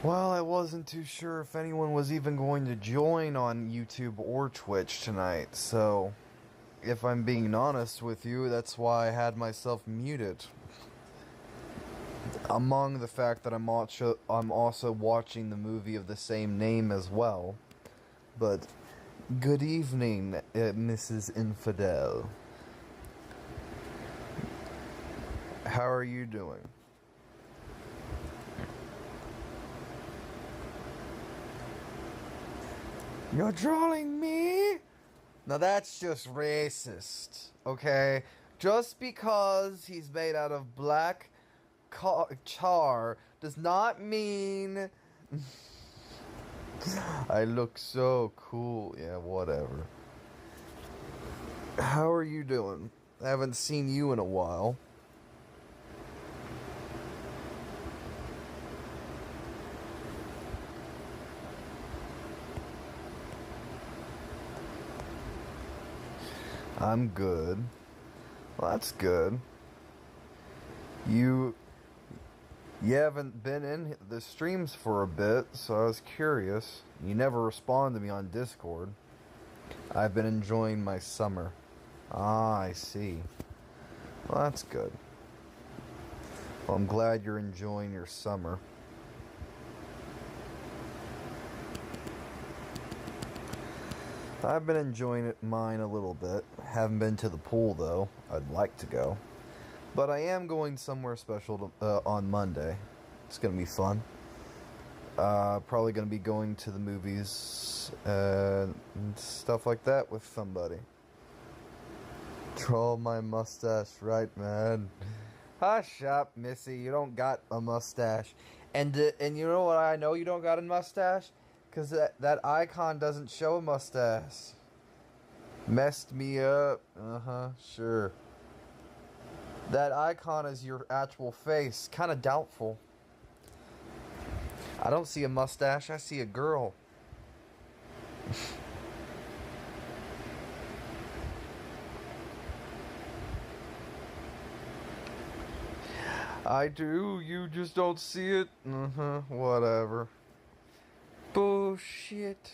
Well, I wasn't too sure if anyone was even going to join on YouTube or Twitch tonight, so if I'm being honest with you, that's why I had myself muted. Among the fact that I'm also watching the movie of the same name as well. But good evening, Mrs. Infidel. How are you doing? You're trolling me? Now that's just racist, okay? Just because he's made out of black char does not mean I look so cool. Yeah, whatever. How are you doing? I haven't seen you in a while. I'm good. Well, that's good. You haven't been in the streams for a bit, so I was curious. You never respond to me on Discord. I've been enjoying my summer. Ah, I see. Well, that's good. Well, I'm glad you're enjoying your summer. I've been enjoying mine a little bit. Haven't been to the pool, though. I'd like to go. But I am going somewhere special on Monday. It's going to be fun. Probably going to be going to the movies and stuff like that with somebody. Troll my mustache, right, man? Hush up, Missy. You don't got a mustache. And you know what I know you don't got a mustache? Because that icon doesn't show a mustache. Messed me up. Sure. That icon is your actual face. Kind of doubtful. I don't see a mustache. I see a girl. I do. You just don't see it. Whatever. Bullshit.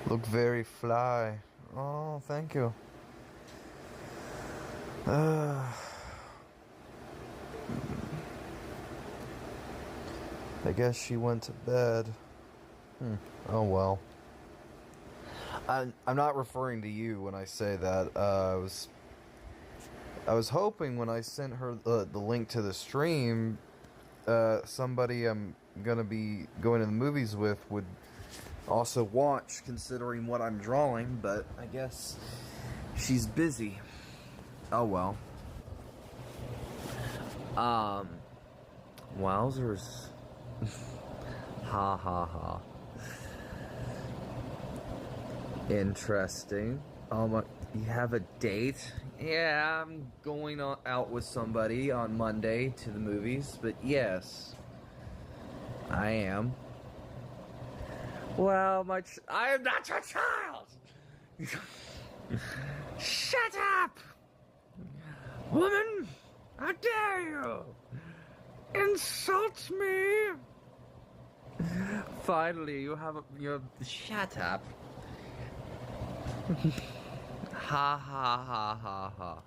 Look very fly. Oh, thank you. I guess she went to bed. Oh well. I'm not referring to you when I say that. I was hoping when I sent her the link to the stream, somebody I'm gonna be going to the movies with would also watch, considering what I'm drawing. But I guess she's busy. Oh well. Wowzers. Ha ha ha. Interesting. You have a date? Yeah, I'm going out with somebody on Monday to the movies, but yes, I am. Well, I am not your child! Shut up! Woman! How dare you! Insult me! Finally, you have shut up. Ha ha ha ha ha.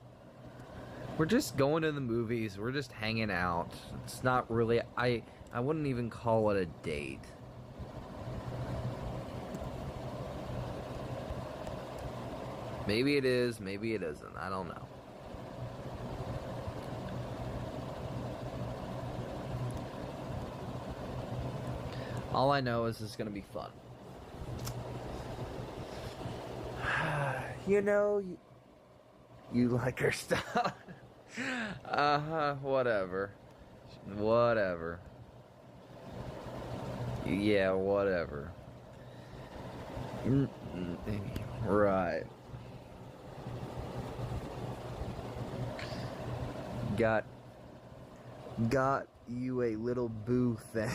We're just going to the movies. We're just hanging out. It's not really... I wouldn't even call it a date. Maybe it is, maybe it isn't. I don't know. All I know is it's gonna be fun. You know, you like her stuff. Whatever. Whatever. Yeah, whatever. Right. Got you a little boo thing.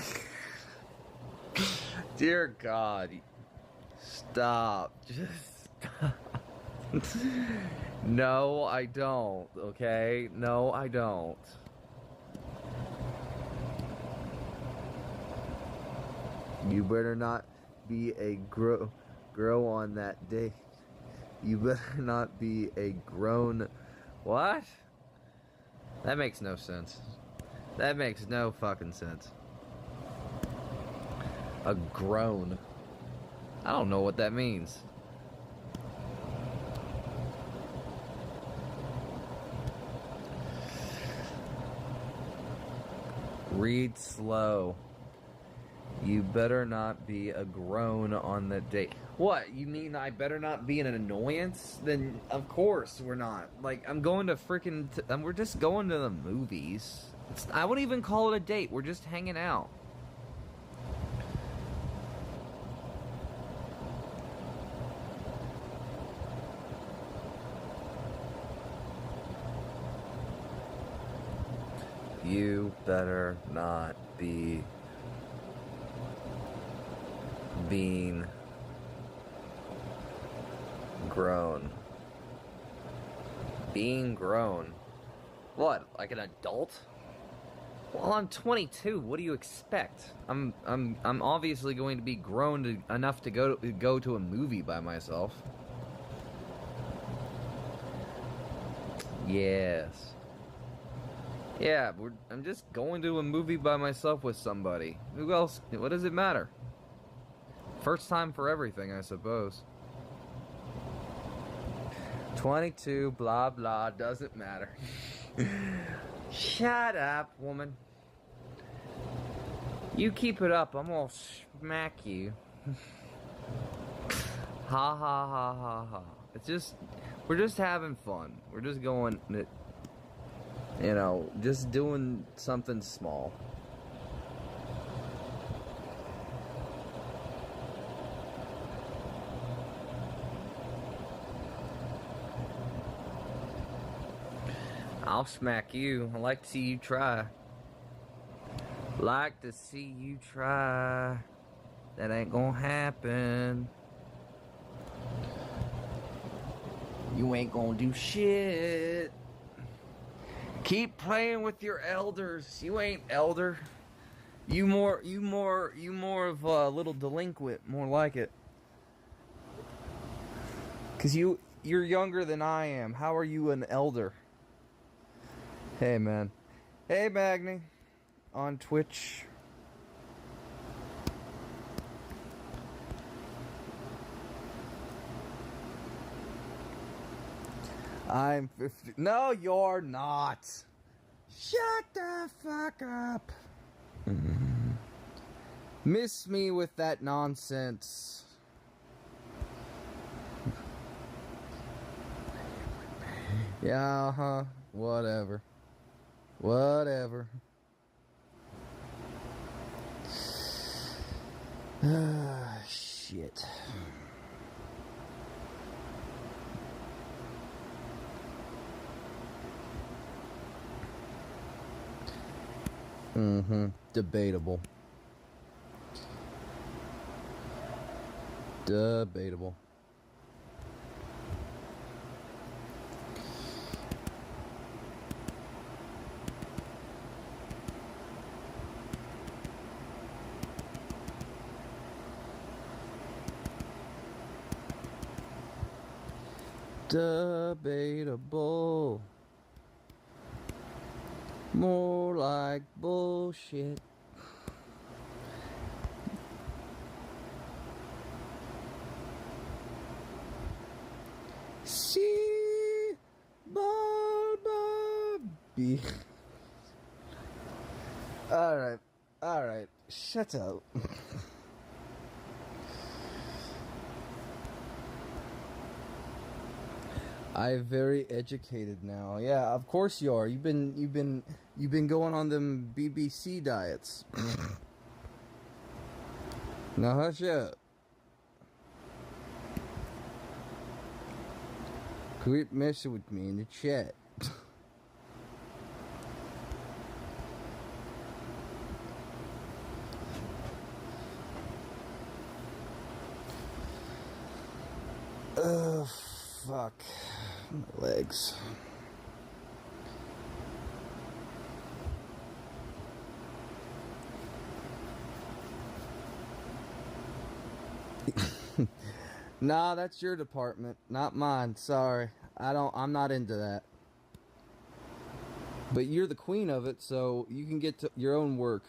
Dear God. Stop. Just stop. No, I don't, okay? No, I don't. You better not be a grow on that day. You better not be a grown... What? That makes no sense. That makes no fucking sense. A groan. I don't know what that means. Read slow. You better not be a groan on the date. What? You mean I better not be an annoyance? Then of course we're not. Like, I'm going to freaking... we're just going to the movies. I wouldn't even call it a date. We're just hanging out. You better not be being grown. Being grown. What? Like an adult? Well, I'm 22. What do you expect? I'm obviously going to be grown enough to go to a movie by myself. Yes. Yeah, I'm just going to a movie by myself with somebody. Who else? What does it matter? First time for everything, I suppose. 22, blah, blah, doesn't matter. Shut up, woman. You keep it up, I'm gonna smack you. Ha, ha, ha, ha, ha. It's just, we're just having fun. We're just going... You know, just doing something small. I'll smack you. I like to see you try. Like to see you try. That ain't gonna happen. You ain't gonna do shit. Keep playing with your elders. You ain't elder. You more of a little delinquent, more like it. 'Cause you're younger than I am. How are you an elder? Hey, man. Hey, Magni. On Twitch. I'm 50. No, you're not. Shut the fuck up. Miss me with that nonsense. Yeah, huh. Whatever. Whatever. Shit. Debatable. Debatable. Debatable. More like bullshit. See, Barbie. All right. Shut up. I'm very educated now. Yeah, of course you are. You've been going on them BBC diets. Now hush up. Quit messing with me in the chat. Fuck. My legs. Nah, that's your department, not mine. Sorry. I'm not into that. But you're the queen of it, so you can get to your own work.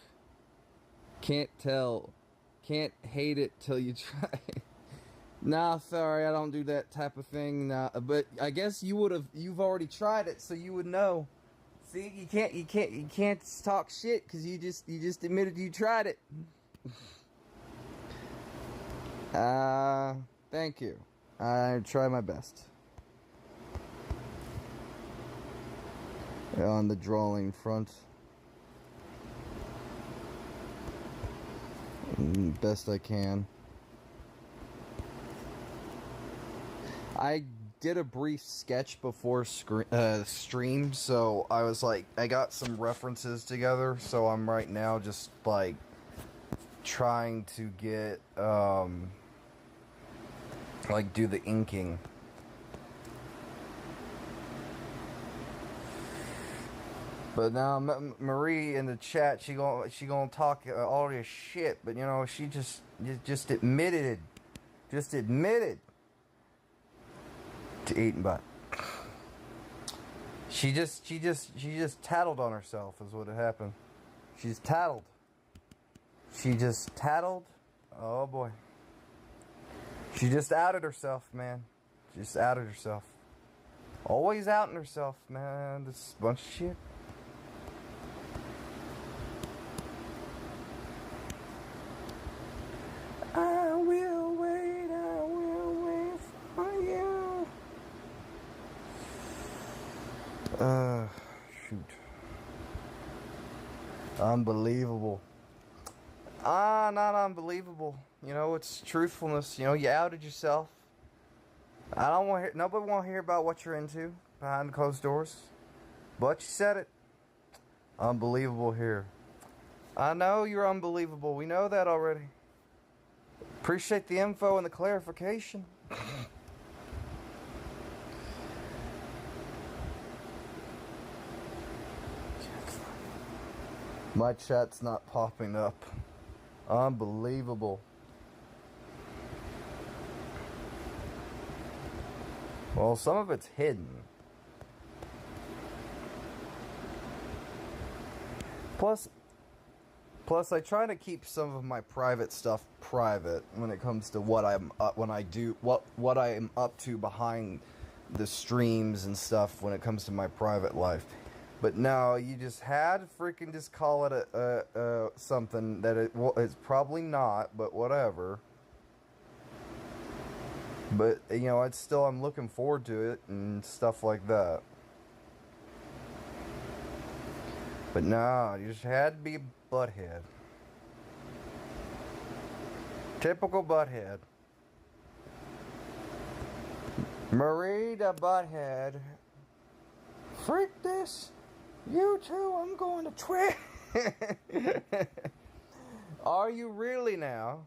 Can't tell. Can't hate it till you try. Nah, sorry, I don't do that type of thing. Nah, but I guess you've already tried it, so you would know. See, you can't talk shit because you just admitted you tried it. Thank you. I try my best. On the drawing front. Best I can. I did a brief sketch before stream, so I was like, I got some references together, so I'm right now just like trying to get like do the inking. But now Marie in the chat, she gonna talk all this shit, but you know she just admitted to eating butt. She just tattled on herself is what happened. She's tattled. She just tattled. Oh boy. She just outed herself, man. Just outed herself. Always outing herself, man. This bunch of shit. I will wait for you. Shoot. Unbelievable. Not unbelievable. You know, it's truthfulness. You know, you outed yourself. I don't want to hear, nobody want to hear about what you're into behind closed doors. But you said it. Unbelievable here. I know you're unbelievable. We know that already. Appreciate the info and the clarification. My chat's not popping up. Unbelievable. Well, some of it's hidden. Plus, I try to keep some of my private stuff private when it comes to what I'm what I am up to behind the streams and stuff when it comes to my private life. But no, you just had to freaking just call it a something that it's probably not, but whatever. But you know, I'm looking forward to it and stuff like that. But no, you just had to be a butthead. Typical butthead. Marie the butthead. Freak this. You too, I'm going to Twitch. Are you really now?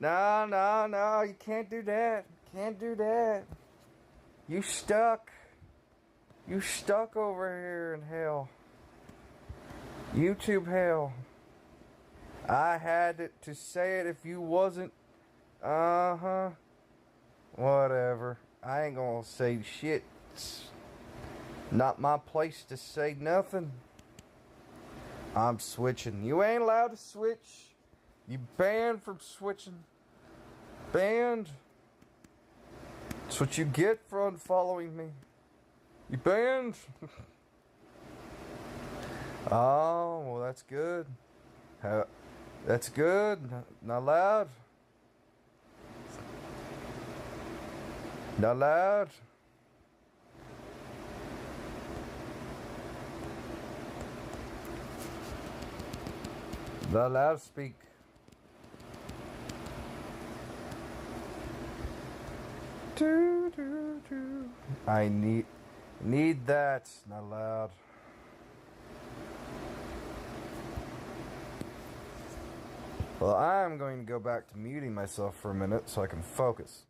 No, you can't do that. Can't do that. You stuck. You stuck over here in hell. YouTube hell. I had to say it if you wasn't. Whatever. I ain't gonna say shit. It's not my place to say nothing. I'm switching. You ain't allowed to switch. You banned from switching. Banned. That's what you get for unfollowing me. You banned. Oh, well, that's good. That's good. Not loud. Not loud. Not loud speak. I need that. Not loud. Well, I'm going to go back to muting myself for a minute so I can focus.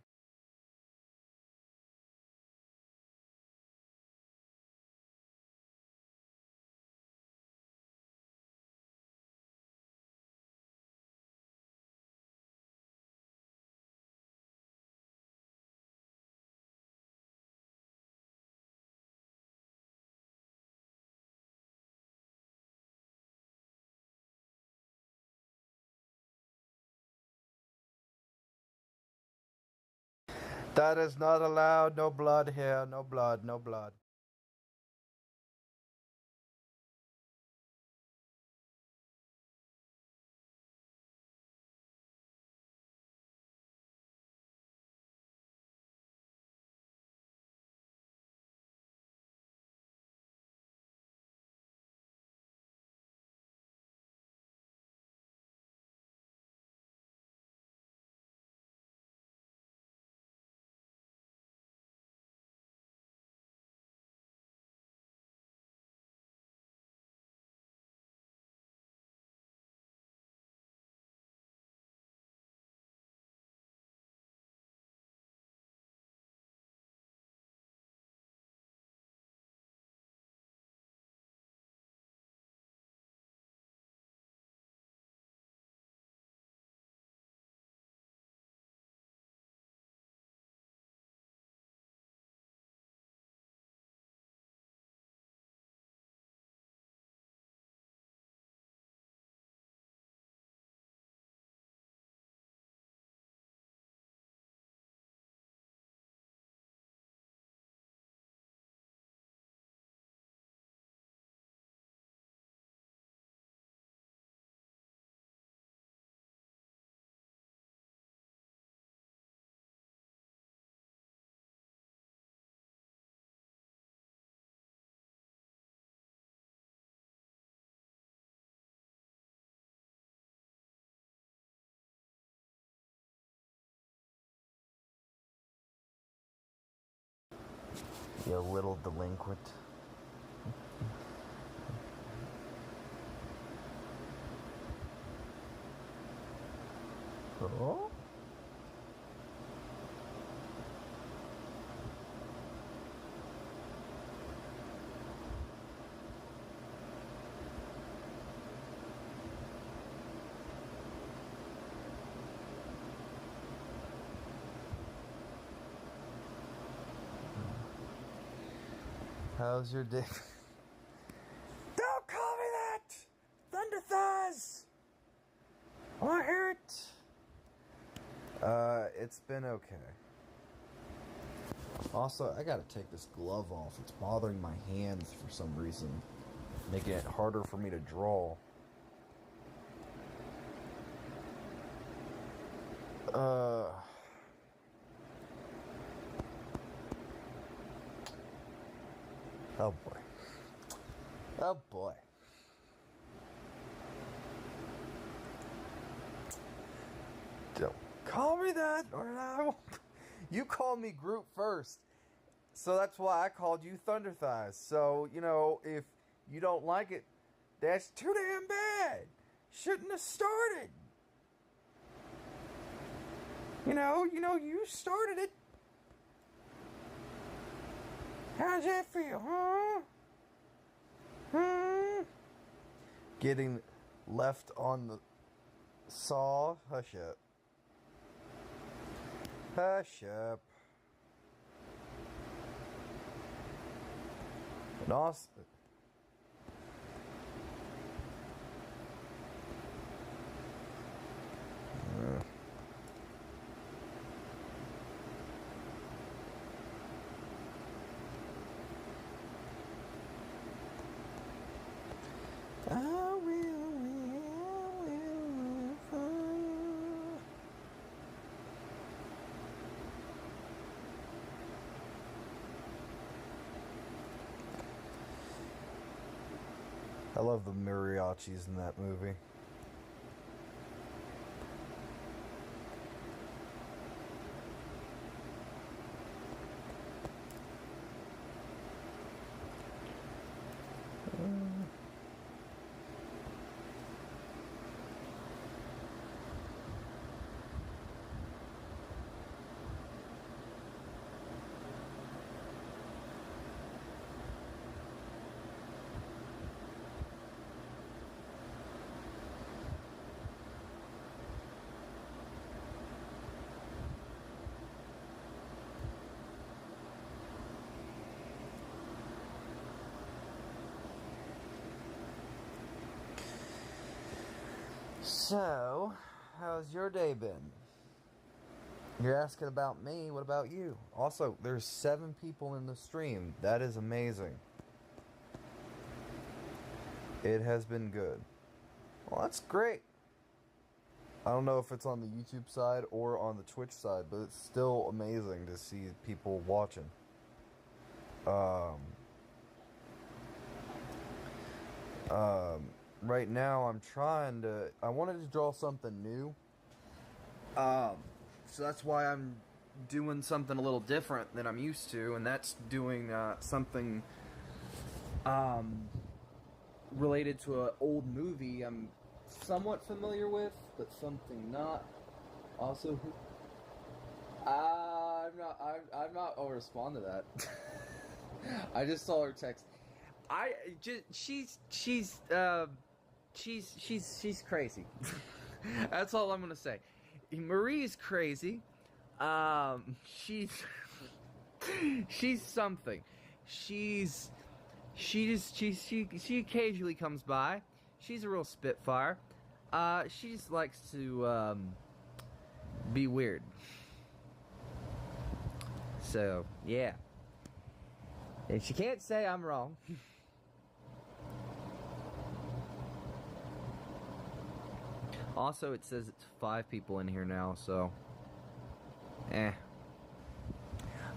That is not allowed. No blood here. No blood. No blood. You little delinquent. Oh? How's your day? Don't call me that! Thunder Thighs! I want to hear it! It's been okay. Also, I gotta take this glove off. It's bothering my hands for some reason, making it harder for me to draw. Oh boy. Oh boy. Don't call me that, or I won't. You called me Groot first, so that's why I called you Thunder Thighs. So, you know, if you don't like it, that's too damn bad. Shouldn't have started. You know, you started it. How's that feel, huh? Getting left on the saw. Hush up. Hush up. And also, I love the mariachis in that movie. So, how's your day been? You're asking about me. What about you? Also, there's 7 people in the stream. That is amazing. It has been good. Well, that's great. I don't know if it's on the YouTube side or on the Twitch side, but it's still amazing to see people watching. Um, right now I wanted to draw something new. So that's why I'm doing something a little different than I'm used to, and that's doing something related to an old movie I'm somewhat familiar with, but something not. Also, I'm not. I'll respond to that. I just saw her text. She's crazy. That's all I'm gonna say. Marie's crazy. She's something. She occasionally comes by. She's a real spitfire. She just likes to be weird. So yeah, and she can't say I'm wrong. Also, it says it's 5 people in here now, so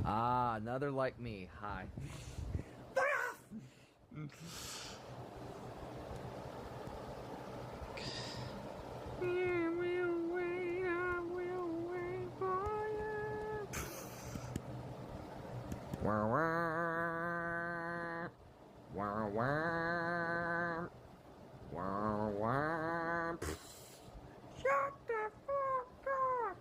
another like me. Hi. Shut the fuck up.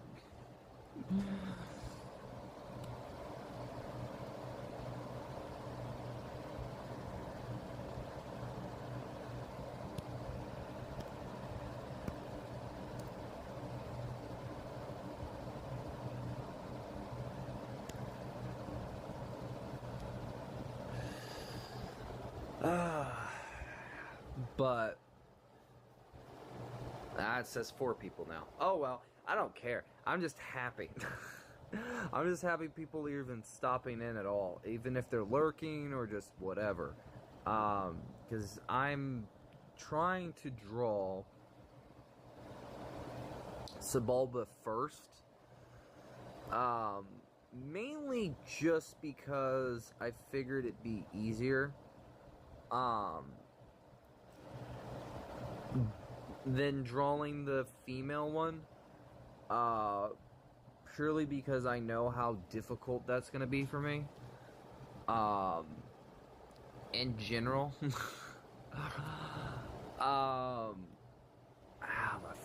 But it says 4 people now. Oh well, I don't care. I'm just happy. I'm just happy people are even stopping in at all, even if they're lurking or just whatever. Because I'm trying to draw Sebulba first. Mainly just because I figured it'd be easier. Than drawing the female one. Purely because I know how difficult that's gonna be for me. In general. My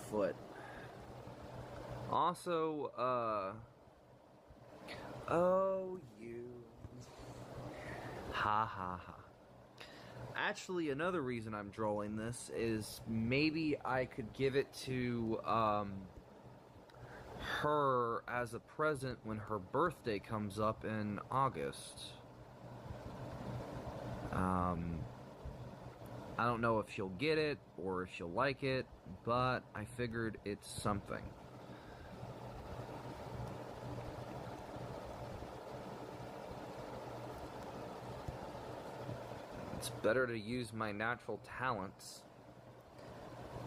foot. Also, oh, you. Ha ha ha. Actually, another reason I'm drawing this is maybe I could give it to, her as a present when her birthday comes up in August. I don't know if she'll get it or if she'll like it, but I figured it's something. It's better to use my natural talents.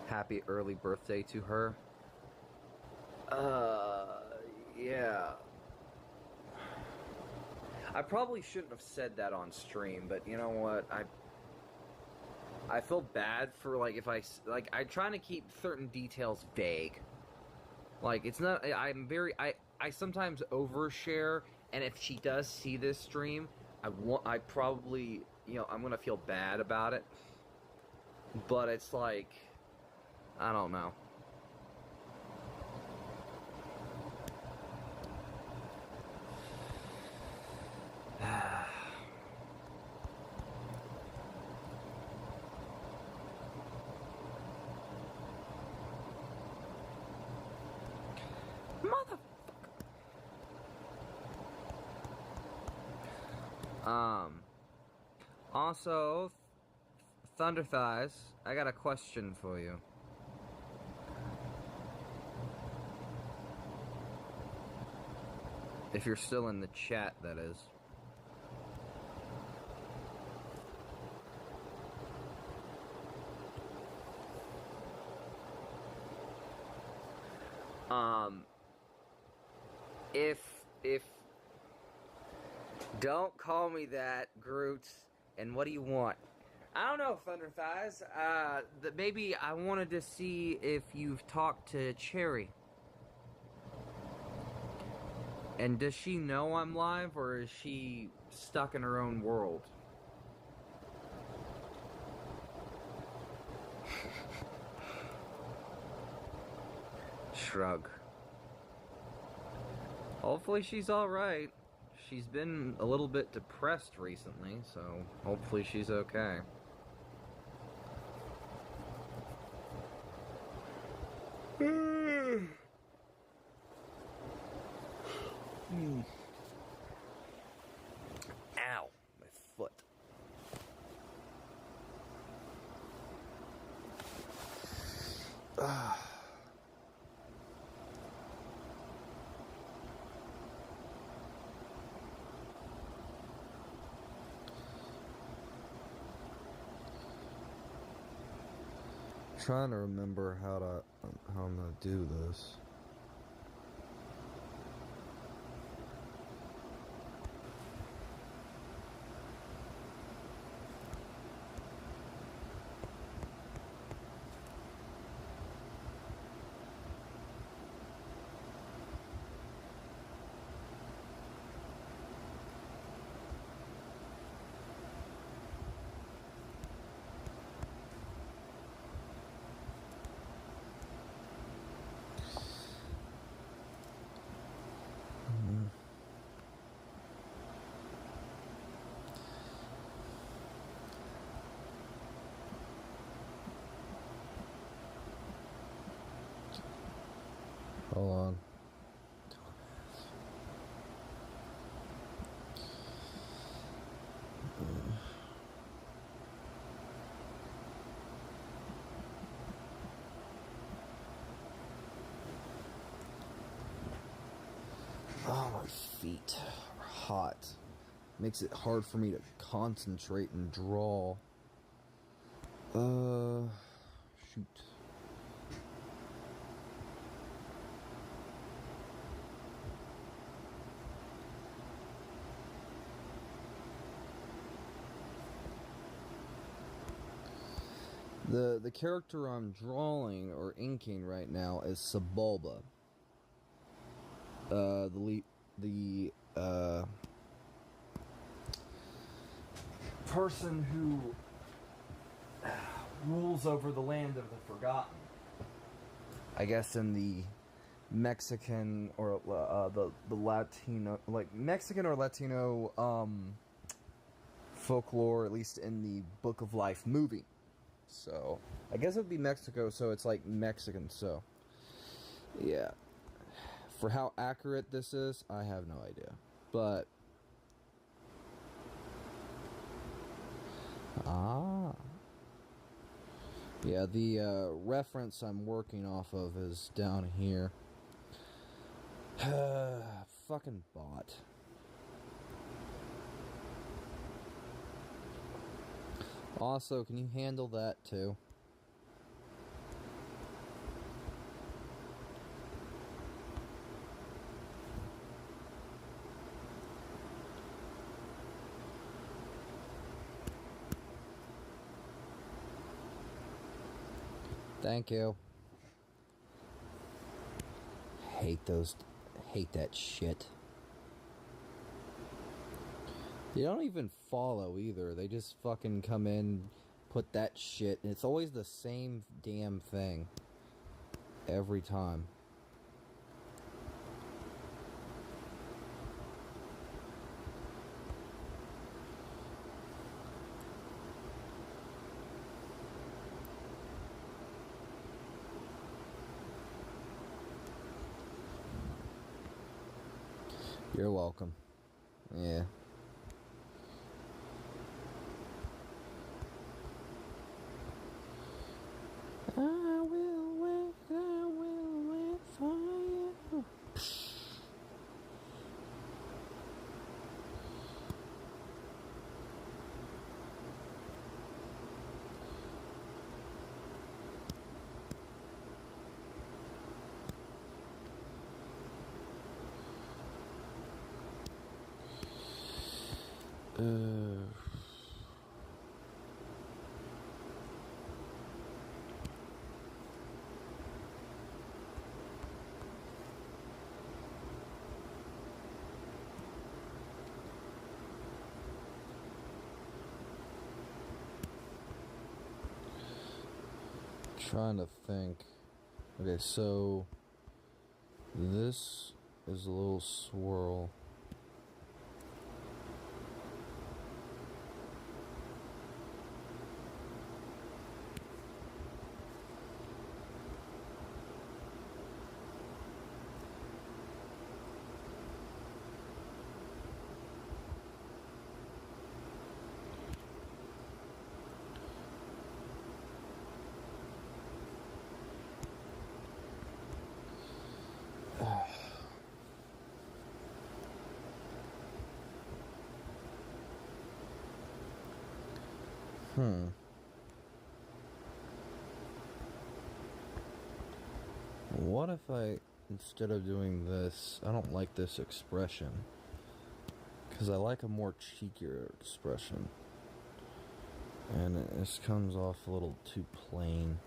Happy early birthday to her. Yeah. I probably shouldn't have said that on stream, but you know what? I feel bad for, like, if I'm trying to keep certain details vague. Like, it's not, I sometimes overshare, and if she does see this stream, I probably, I'm gonna feel bad about it. But it's like, I don't know. Motherfucker. Also, Thunder Thighs, I got a question for you. If you're still in the chat, that is. If don't call me that, Groot. And what do you want? I don't know, Thunder Thighs. Maybe I wanted to see if you've talked to Cherry. And does she know I'm live, or is she stuck in her own world? Shrug. Hopefully she's alright. She's been a little bit depressed recently, so hopefully she's okay. Ow, my foot. Trying to remember how I'm gonna do this. Hold on. Oh, my feet are hot. Makes it hard for me to concentrate and draw. Shoot. The character I'm drawing or inking right now is Sebulba. The person who rules over the land of the Forgotten. I guess in the Mexican or the Latino, like Mexican or Latino folklore, at least in the Book of Life movie. So I guess it would be Mexico, so it's like Mexican. So yeah, for how accurate this is, I have no idea, but yeah, the reference I'm working off of is down here. Fucking bot. Also, can you handle that too? Thank you. Hate that shit. They don't even follow either. They just fucking come in, put that shit, and it's always the same damn thing. Every time. You're welcome. Yeah. I will wait for you. Uh, trying to think. Okay, so this is a little swirl. What if I, instead of doing this, I don't like this expression. Because I like a more cheekier expression. And this comes off a little too plain.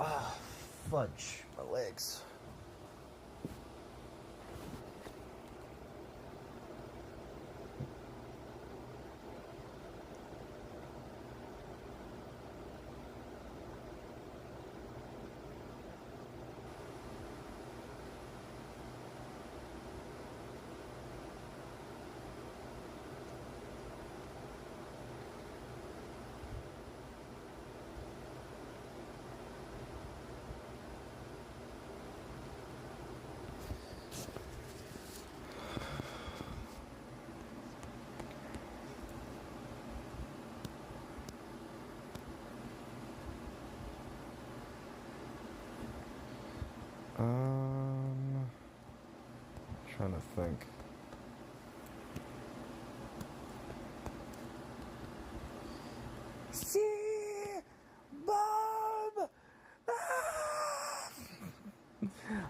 Ah, fudge, my legs. Trying to think. See, Bob.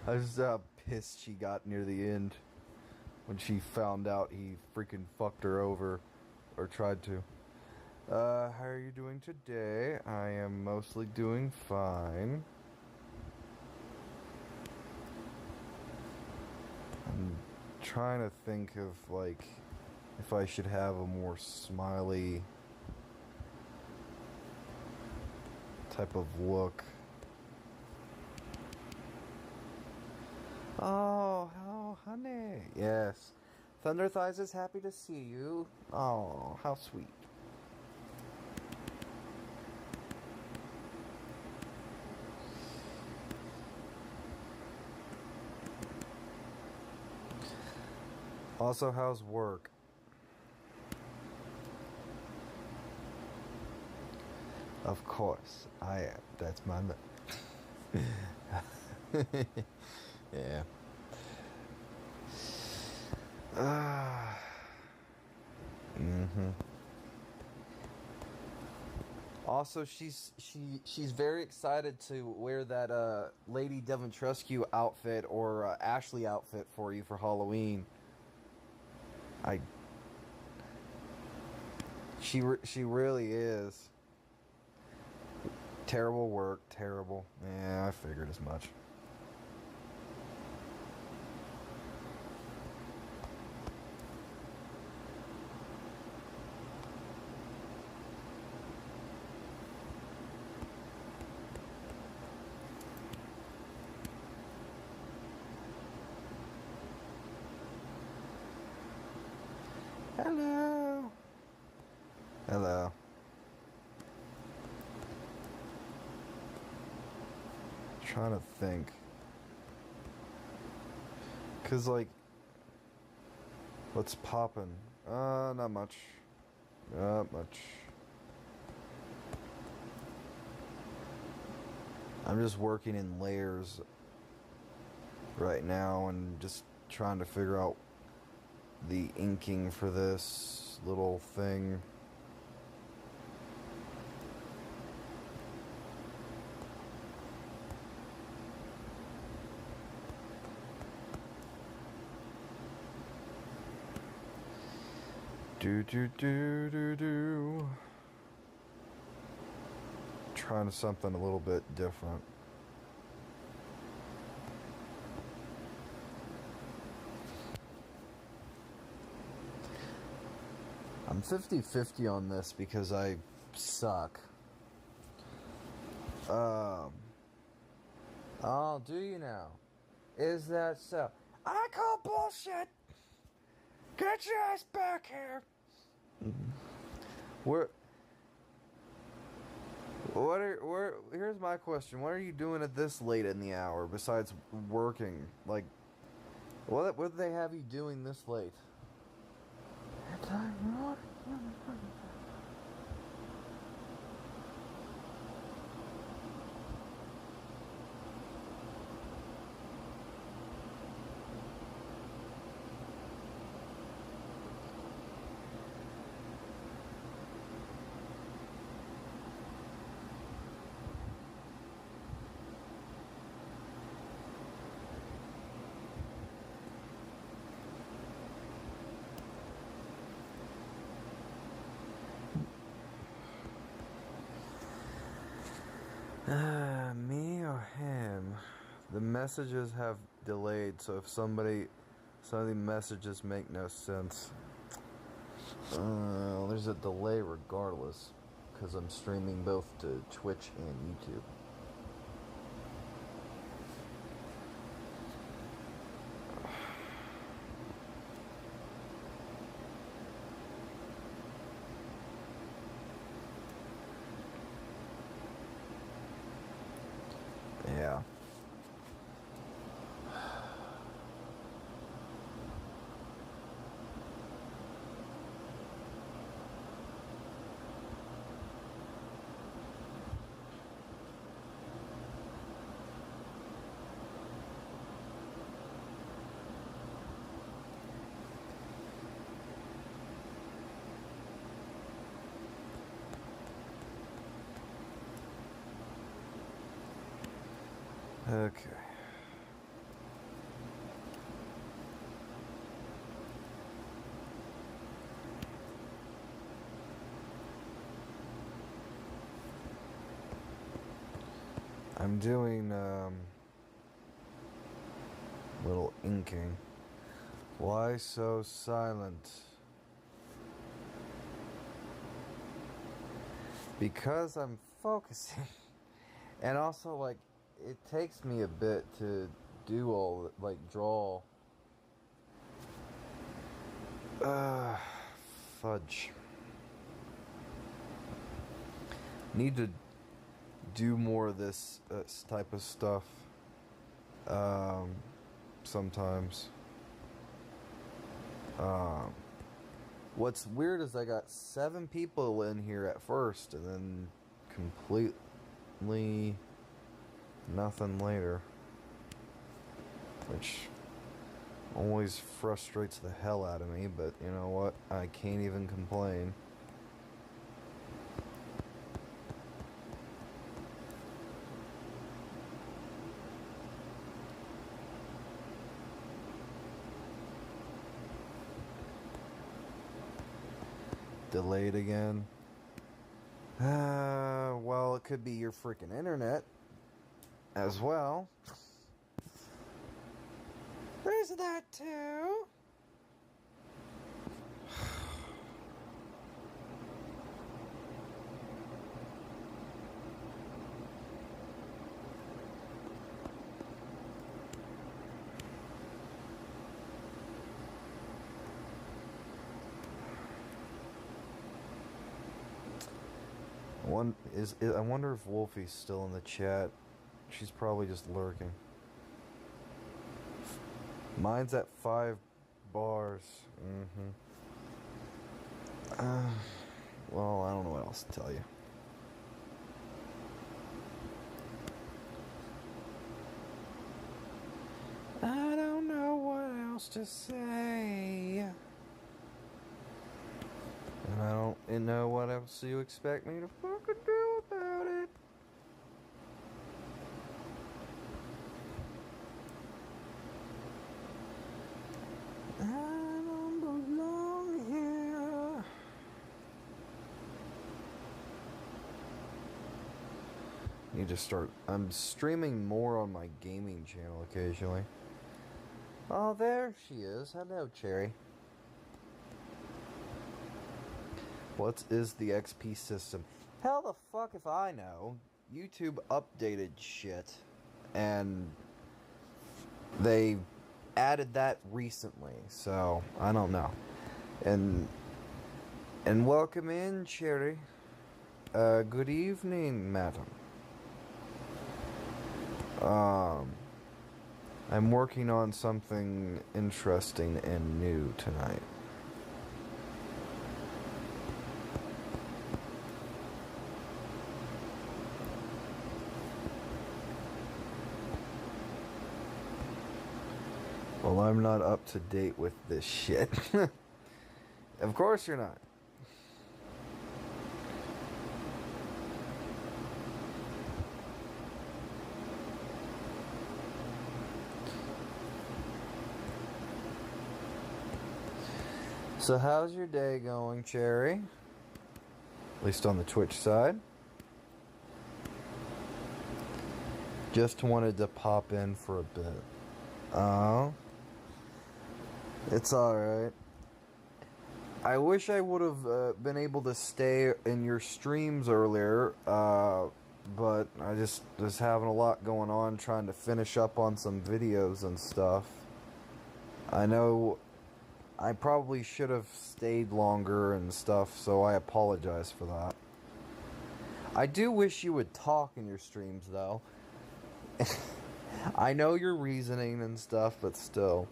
I was pissed she got near the end when she found out he freaking fucked her over, or tried to. How are you doing today? I am mostly doing fine. I'm trying to think of, like, if I should have a more smiley type of look. Oh, honey. Yes. Thunder Thighs is happy to see you. Oh, how sweet. Also, how's work? Of course, I am. That's my... yeah. Also, she's very excited to wear that Lady Devontruscu outfit or Ashley outfit for you for Halloween. She really is. Terrible work, terrible. Yeah, I figured as much. Hello. Hello. Trying to think. Cause like, what's poppin'? Not much. Not much. I'm just working in layers right now and just trying to figure out the inking for this little thing. Do. Trying something a little bit different. I'm 50-50 on this because I suck. Oh, do you now? Is that so? I call bullshit! Get your ass back here! Here's my question. What are you doing at this late in the hour besides working? Like, what would they have you doing this late? Me or him? The messages have delayed, so if some of the messages make no sense. There's a delay regardless, because I'm streaming both to Twitch and YouTube. Yeah. Okay. I'm doing little inking. Why so silent? Because I'm focusing. And also, like, it takes me a bit to do all, like, draw. Fudge. Need to do more of this type of stuff. Sometimes. What's weird is I got 7 people in here at first, and then completely nothing later, which always frustrates the hell out of me, but you know what, I can't even complain. Delayed again. Well, it could be your freaking internet as well. There's that too. I wonder if Wolfie's still in the chat. She's probably just lurking. Mine's at 5 bars. Well, I don't know what else to tell you. I don't know what else to say. And I don't know what else you expect me to fucking do about it. I don't belong here. Need to start. I'm streaming more on my gaming channel occasionally. Oh, there she is. Hello, Cherry. What is the XP system? Hell the fuck if I know. YouTube updated shit. And they added that recently. So, I don't know. And welcome in, Cherry. Good evening, madam. I'm working on something interesting and new tonight. Well, I'm not up to date with this shit. Of course you're not. So how's your day going, Cherry? At least on the Twitch side. Just wanted to pop in for a bit. Oh. It's alright. I wish I would have been able to stay in your streams earlier, but I just was having a lot going on trying to finish up on some videos and stuff. I know I probably should have stayed longer and stuff, so I apologize for that. I do wish you would talk in your streams, though. I know your reasoning and stuff, but still.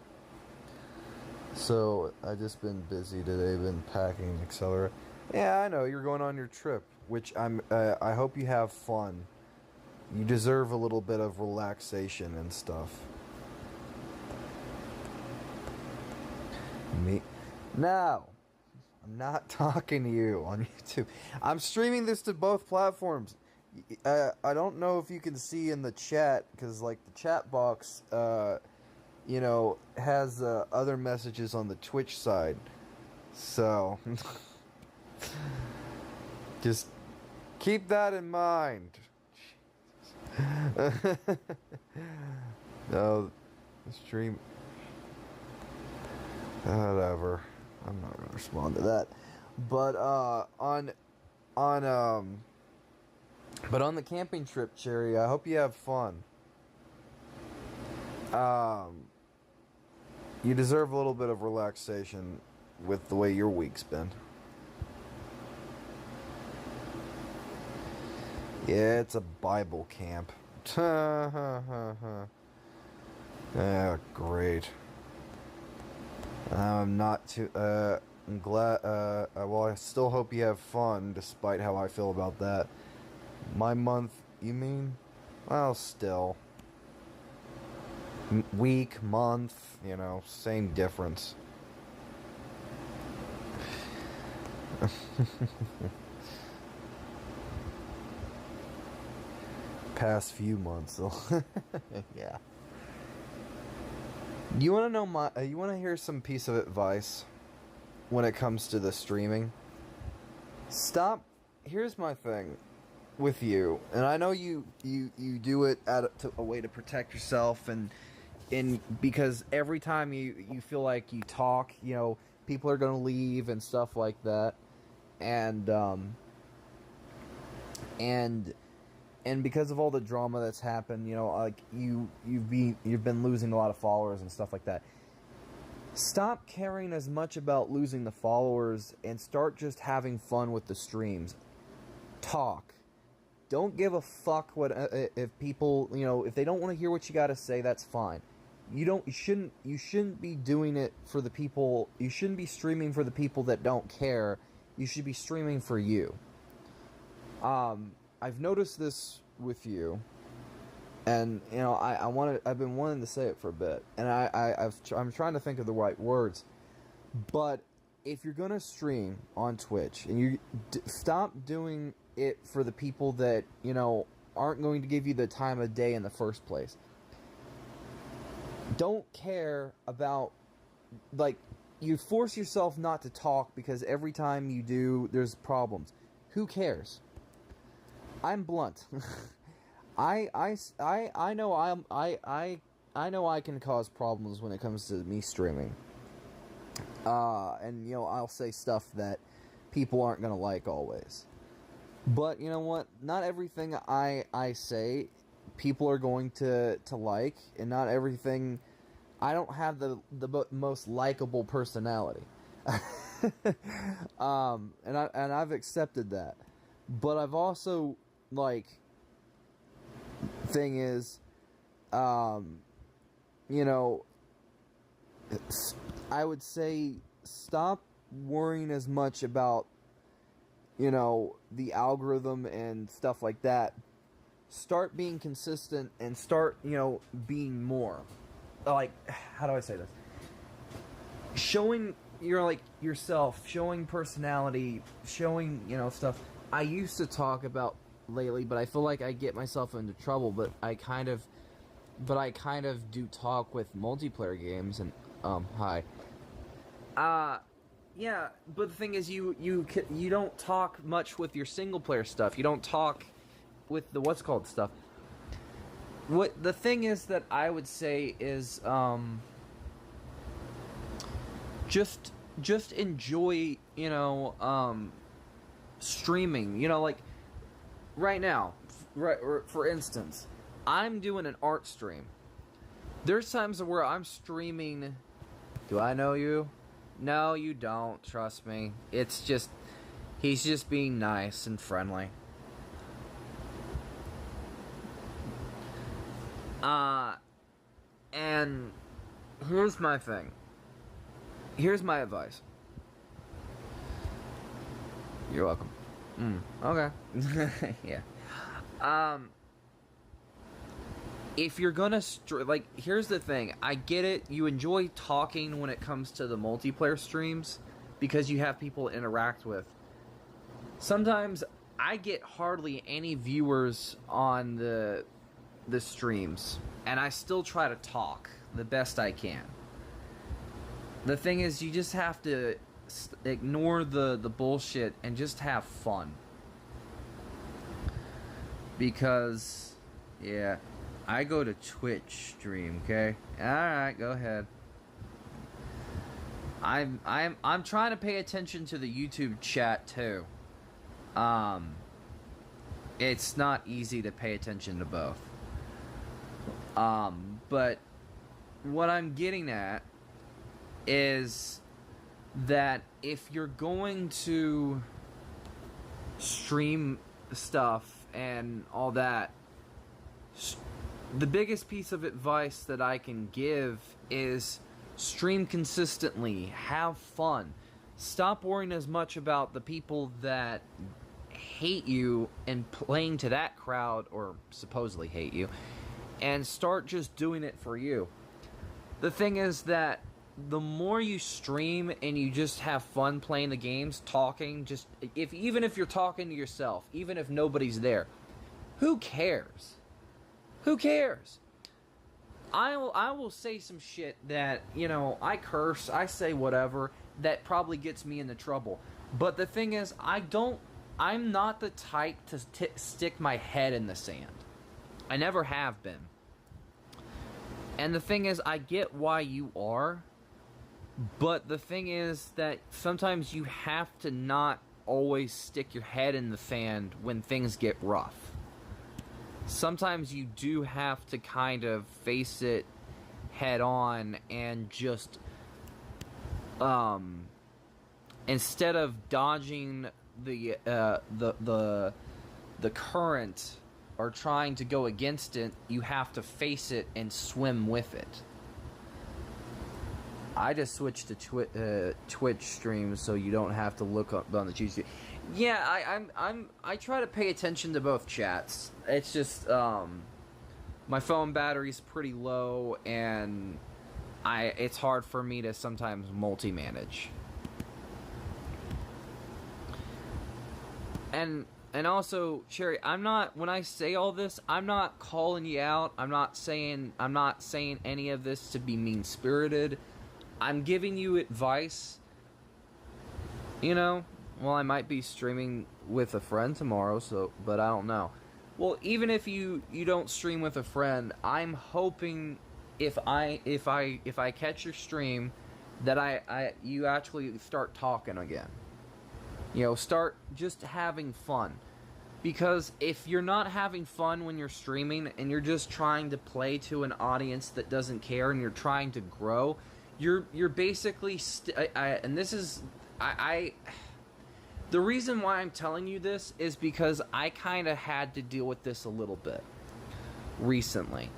So, I just been busy today, been packing, etc. Yeah, I know, you're going on your trip, which I hope you have fun. You deserve a little bit of relaxation and stuff. Me? No, I'm not talking to you on YouTube. I'm streaming this to both platforms. I don't know if you can see in the chat, because like the chat box, you know, has other messages on the Twitch side. So, just keep that in mind. No, the stream. Whatever. I'm not gonna respond to that. But on the camping trip, Cherry, I hope you have fun. You deserve a little bit of relaxation with the way your week's been. Yeah, it's a Bible camp. Yeah, great. I'm not too, I'm glad, well, I still hope you have fun, despite how I feel about that. My month, you mean? Well, still. Week, month, you know, same difference. Past few months, though. Yeah. You want to know you want to hear some piece of advice when it comes to the streaming? Stop. Here's my thing with you, and I know you do it a way to protect yourself, and because every time you feel like you talk, you know, people are gonna leave and stuff like that, and because of all the drama that's happened, you know, like you've been losing a lot of followers and stuff like that. Stop caring as much about losing the followers and start just having fun with the streams. Talk. Don't give a fuck what if people, you know, if they don't want to hear what you got to say, that's fine. You shouldn't be doing it for the people. You shouldn't be streaming for the people that don't care. You should be streaming for you. I've noticed this with you. And I've been wanting to say it for a bit, and I'm trying to think of the right words. But if you're gonna stream on Twitch, and stop doing it for the people that aren't going to give you the time of day in the first place. Don't care about, like, you force yourself not to talk because every time you do, there's problems. Who cares? I'm blunt. I know I know I can cause problems when it comes to me streaming. And I'll say stuff that people aren't gonna like always. But you know what? Not everything I say people are going to like, and not everything. I don't have the most likable personality. And I've accepted that. But I've also, like, thing is, I would say stop worrying as much about, the algorithm and stuff like that. Start being consistent and start, being more. Like, how do I say this? Showing yourself, showing personality, showing, stuff. I used to talk about lately, but I feel like I get myself into trouble, but I kind of do talk with multiplayer games, and hi. Yeah, but the thing is, you don't talk much with your single player stuff. You don't talk with the what's called stuff. What the thing is that I would say is just enjoy, streaming. Like right now, for instance, I'm doing an art stream. There's times where I'm streaming. Do I know you? No, you don't. Trust me. It's just, he's just being nice and friendly. And here's my thing. Here's my advice. You're welcome. Okay. Yeah. If you're gonna here's the thing. I get it. You enjoy talking when it comes to the multiplayer streams because you have people to interact with. Sometimes I get hardly any viewers on the streams, and I still try to talk the best I can. The thing is, you just have to ignore the bullshit and just have fun. Because, yeah, I go to Twitch stream, okay? Alright, go ahead. I'm trying to pay attention to the YouTube chat too. It's not easy to pay attention to both. But what I'm getting at is that if you're going to stream stuff and all that, the biggest piece of advice that I can give is stream consistently, have fun. Stop worrying as much about the people that hate you and playing to that crowd, or supposedly hate you, and start just doing it for you. The thing is that the more you stream and you just have fun playing the games, talking, even if you're talking to yourself, even if nobody's there, who cares? Who cares? I will say some shit that, I curse, I say whatever, that probably gets me into trouble. But the thing is, I'm not the type to stick my head in the sand. I never have been. And the thing is, I get why you are, but the thing is that sometimes you have to not always stick your head in the sand when things get rough. Sometimes you do have to kind of face it head on and just, instead of dodging the current or trying to go against it, you have to face it and swim with it. I just switched to Twitch streams so you don't have to look up on the YouTube. Yeah, I try to pay attention to both chats. It's just my phone battery's pretty low, and it's hard for me to sometimes multi-manage. And also, Sherry, when I say all this, I'm not calling you out. I'm not saying any of this to be mean-spirited. I'm giving you advice. You know, well, I might be streaming with a friend tomorrow, but I don't know. Well, even if you don't stream with a friend, I'm hoping if I catch your stream that you actually start talking again. You know, start just having fun. Because if you're not having fun when you're streaming and you're just trying to play to an audience that doesn't care and you're trying to grow, you're basically and this is the reason why I'm telling you this is because I kind of had to deal with this a little bit recently,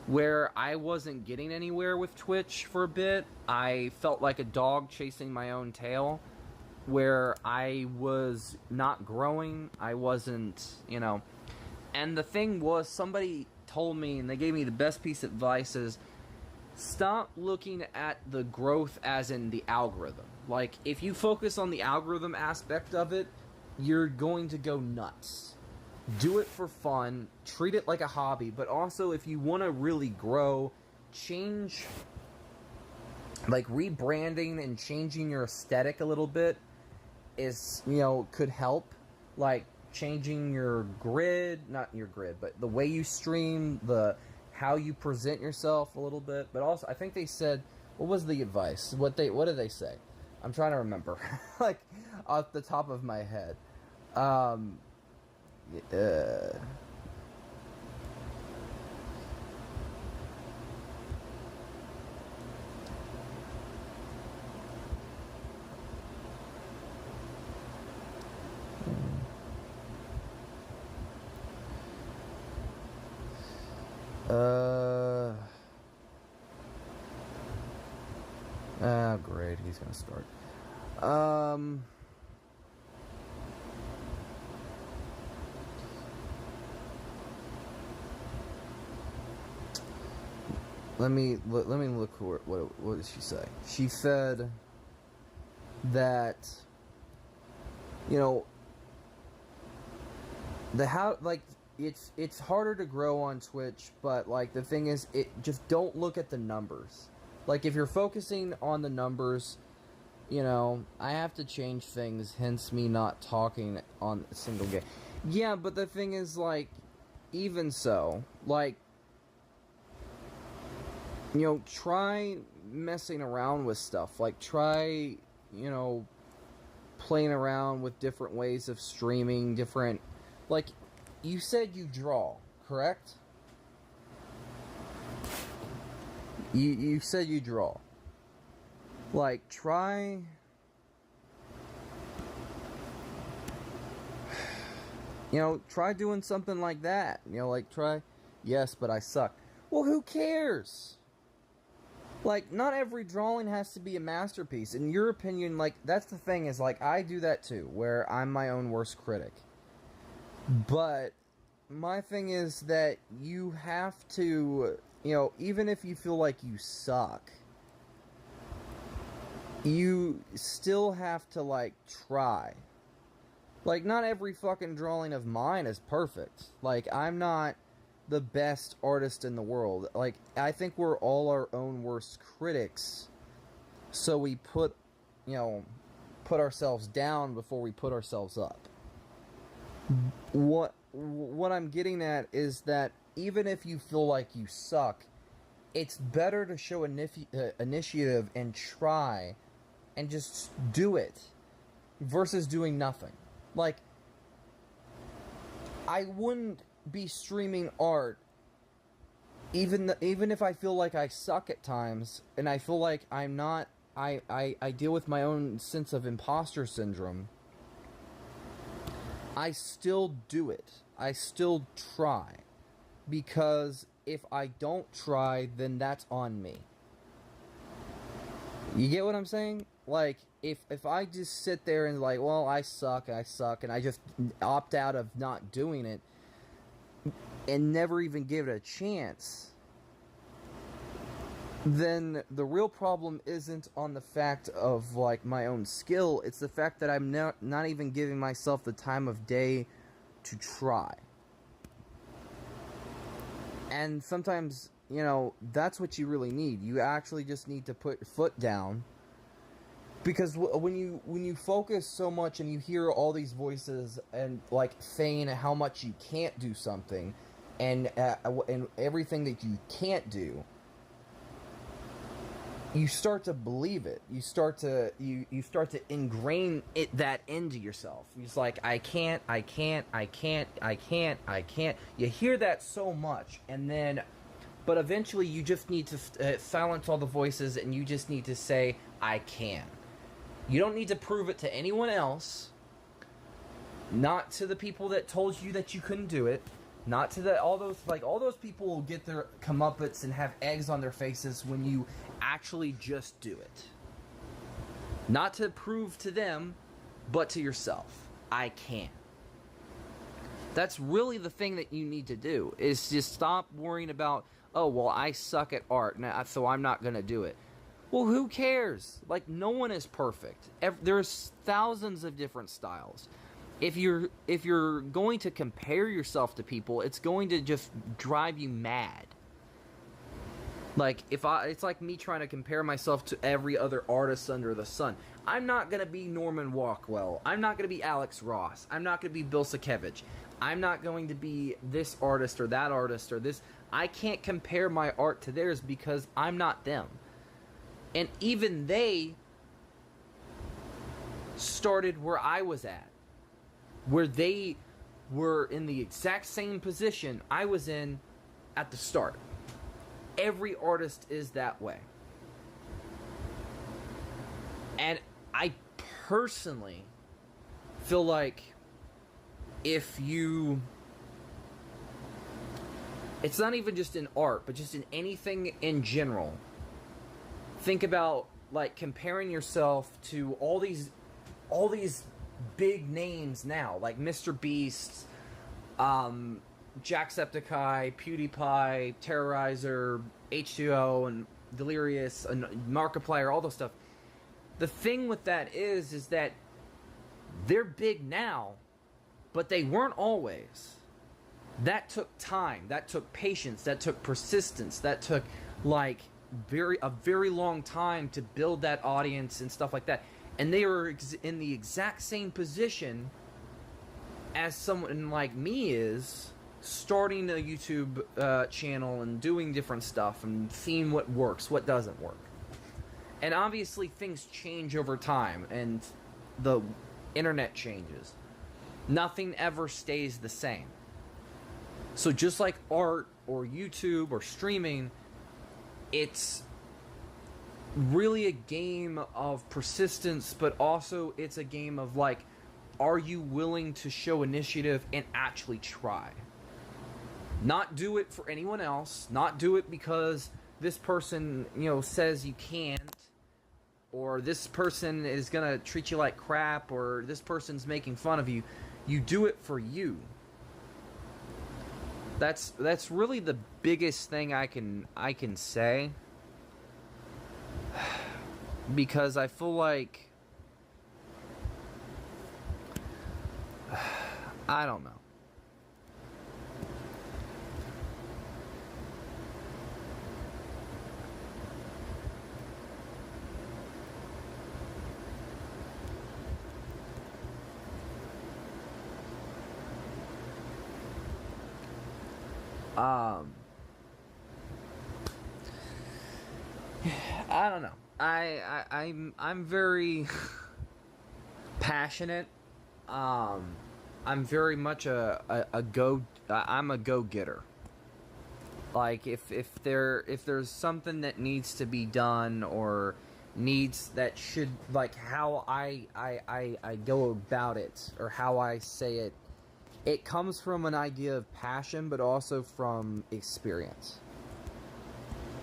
where I wasn't getting anywhere with Twitch for a bit. I felt like a dog chasing my own tail, where I was not growing. I wasn't, you know. And the thing was, somebody told me, and they gave me the best piece of advice, is stop looking at the growth as in the algorithm. Like, if you focus on the algorithm aspect of it, you're going to go nuts. Do it for fun, treat it like a hobby, but also if you want to really grow, change, like rebranding and changing your aesthetic a little bit is, you know, could help. Like changing your grid, not your grid, but the way you stream, how you present yourself a little bit. But also, I think they said, what was the advice? What did they say? I'm trying to remember, like off the top of my head. Great, he's gonna start. Let me look. What did she say? She said that, you know, it's harder to grow on Twitch, but like the thing is, just don't look at the numbers. Like if you're focusing on the numbers, you know, I have to change things, hence me not talking on a single game. Yeah, but the thing is, like, even so, like, you know, try messing around with stuff. Like, try, you know, playing around with different ways of streaming, different, like, you said you draw, correct? You said you draw. Like, try... You know, try doing something like that. You know, like, try... Yes, but I suck. Well, who cares? Like, not every drawing has to be a masterpiece. In your opinion, like, that's the thing is, like, I do that too, where I'm my own worst critic. But my thing is that you have to, you know, even if you feel like you suck, you still have to, like, try. Like, not every fucking drawing of mine is perfect. Like, I'm not the best artist in the world. Like, I think we're all our own worst critics. So we put ourselves down before we put ourselves up. What I'm getting at is that even if you feel like you suck, it's better to show initiative and try and just do it versus doing nothing. Like, I wouldn't be streaming art even if I feel like I suck at times and I feel like I'm not, I deal with my own sense of imposter syndrome. I still do it. I still try. Because if I don't try, then that's on me. You get what I'm saying? Like, if I just sit there and like, well, I suck, and I just opt out of not doing it, and never even give it a chance, then the real problem isn't on the fact of, like, my own skill. It's the fact that I'm not even giving myself the time of day to try. And sometimes, you know, that's what you really need. You actually just need to put your foot down. Because when you focus so much and you hear all these voices and, like, saying how much you can't do something and everything that you can't do, you start to believe it. You start to ingrain that into yourself. It's like, I can't. You hear that so much, but eventually you just need to silence all the voices, and you just need to say, I can. You don't need to prove it to anyone else. Not to the people that told you that you couldn't do it. Not to all those people will get their comeuppance and have eggs on their faces when you actually just do it. Not to prove to them, but to yourself. I can. That's really the thing that you need to do, is just stop worrying about, oh, well, I suck at art, so I'm not going to do it. Well, who cares? Like, no one is perfect. There's thousands of different styles. If you're going to compare yourself to people, it's going to just drive you mad. Like, it's like me trying to compare myself to every other artist under the sun. I'm not going to be Norman Rockwell. I'm not going to be Alex Ross. I'm not going to be Bill Sienkiewicz. I'm not going to be this artist or that artist or this. I can't compare my art to theirs because I'm not them. And even they started where I was at. Where they were in the exact same position I was in at the start. Every artist is that way. And I personally feel like it's not even just in art, but just in anything in general. Think about, like, comparing yourself to all these big names now, like Mr. Beast, Jacksepticeye, PewDiePie, Terrorizer, H2O, and Delirious, and Markiplier, all those stuff. The thing with that is that they're big now, but they weren't always. That took time, that took patience, that took persistence, that took, like, a very long time to build that audience and stuff like that. And they were in the exact same position as someone like me is, starting a YouTube channel and doing different stuff and seeing what works, what doesn't work. And obviously things change over time, and the internet changes. Nothing ever stays the same. So just like art or YouTube or streaming, it's really a game of persistence, but also it's a game of, like, are you willing to show initiative and actually try? Not do it for anyone else, not do it because this person, says you can't, or this person is gonna treat you like crap, or this person's making fun of you. You do it for you. That's really the biggest thing I can say. Because I feel like, I don't know. I don't know. I'm very passionate. I'm very much I'm a go-getter. Like, if there's something that needs to be done, or that should, like, how I go about it, or how I say it, it comes from an idea of passion, but also from experience.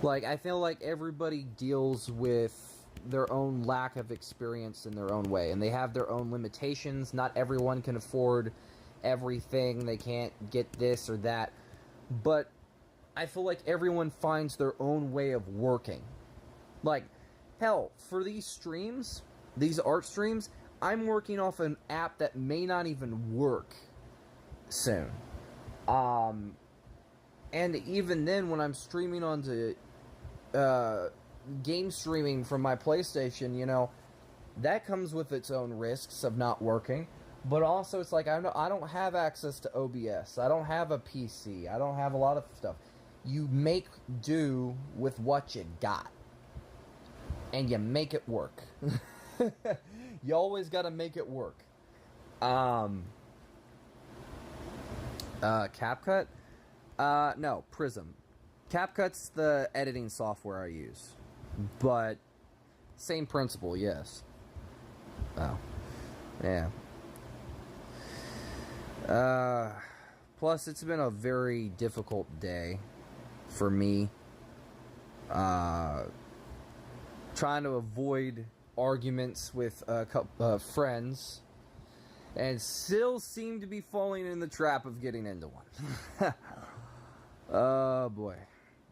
Like, I feel like everybody deals with their own lack of experience in their own way, and they have their own limitations. Not everyone can afford everything. They can't get this or that. but I feel like everyone finds their own way of working. Like, hell, for these streams, these art streams, I'm working off an app that may not even work soon. And even then, when I'm streaming onto game streaming from my PlayStation, you know, that comes with its own risks of not working. But also, it's like I don't have access to OBS. I don't have a PC. I don't have a lot of stuff. You make do with what you got. And you make it work. You always got to make it work. CapCut? No, Prism. CapCut's the editing software I use. But, same principle, yes. Oh. Yeah. Plus, it's been a very difficult day for me. Trying to avoid arguments with a couple friends, and still seem to be falling in the trap of getting into one. Oh boy.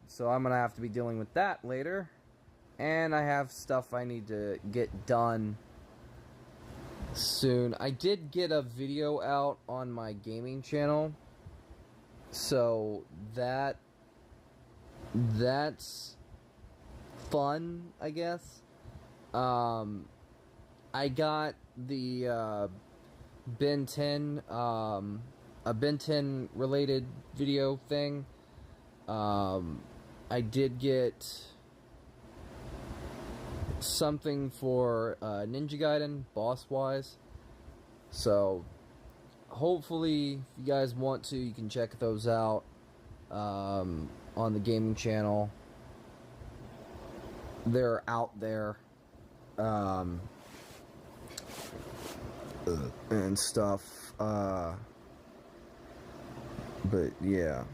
So I'm gonna have to be dealing with that later. And I have stuff I need to get done soon. I did get a video out on my gaming channel, so that's fun, I guess. I got the Ben 10, a Ben 10 related video thing. I did get something for Ninja Gaiden, boss-wise. So, hopefully, if you guys want to, you can check those out on the gaming channel. They're out there. And stuff. But, yeah.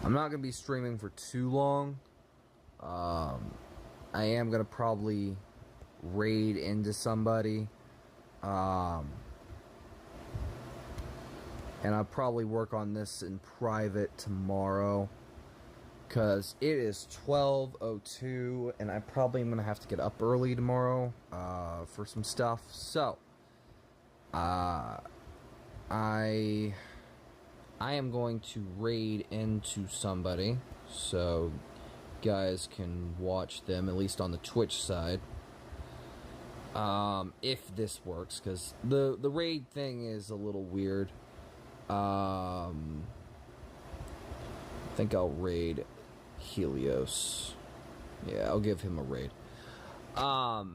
I'm not gonna be streaming for too long. I am gonna probably raid into somebody. And I'll probably work on this in private tomorrow, because it is 12:02, and I probably am going to have to get up early tomorrow for some stuff. So, I am going to raid into somebody, so guys can watch them, at least on the Twitch side. If this works, because the raid thing is a little weird. I think I'll raid Helios. Yeah, I'll give him a raid. So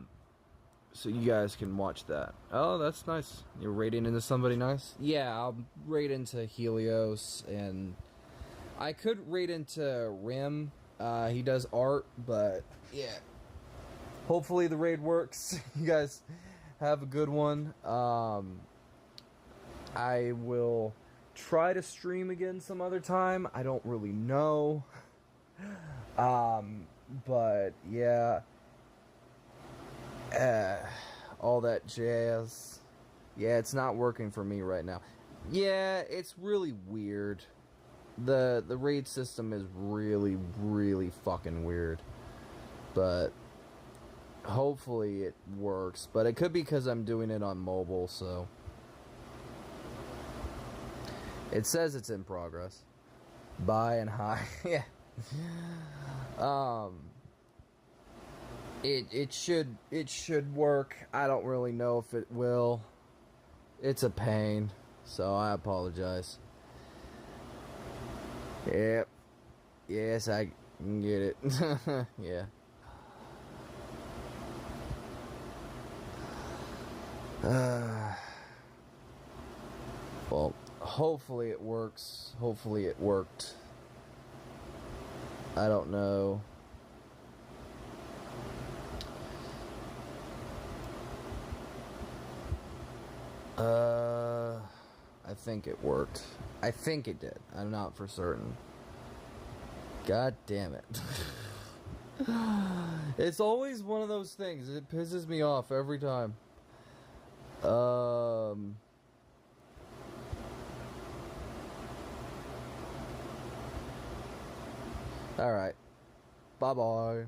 you guys can watch that. Oh, that's nice. You're raiding into somebody nice? Yeah, I'll raid into Helios, and I could raid into Rim. He does art, but yeah. Hopefully the raid works. You guys have a good one. I will try to stream again some other time. I don't really know. But yeah. All that jazz. Yeah, it's not working for me right now. Yeah, it's really weird. The raid system is really, really fucking weird. But hopefully it works. But it could be because I'm doing it on mobile, so. It says it's in progress. Bye and hi. Yeah. It should work. I don't really know if it will. It's a pain, so I apologize. Yep. Yes, I can get it. Yeah. Well, hopefully it works. Hopefully it worked. I don't know. I think it worked. I think it did. I'm not for certain. God damn it. It's always one of those things. It pisses me off every time. Alright. Bye-bye.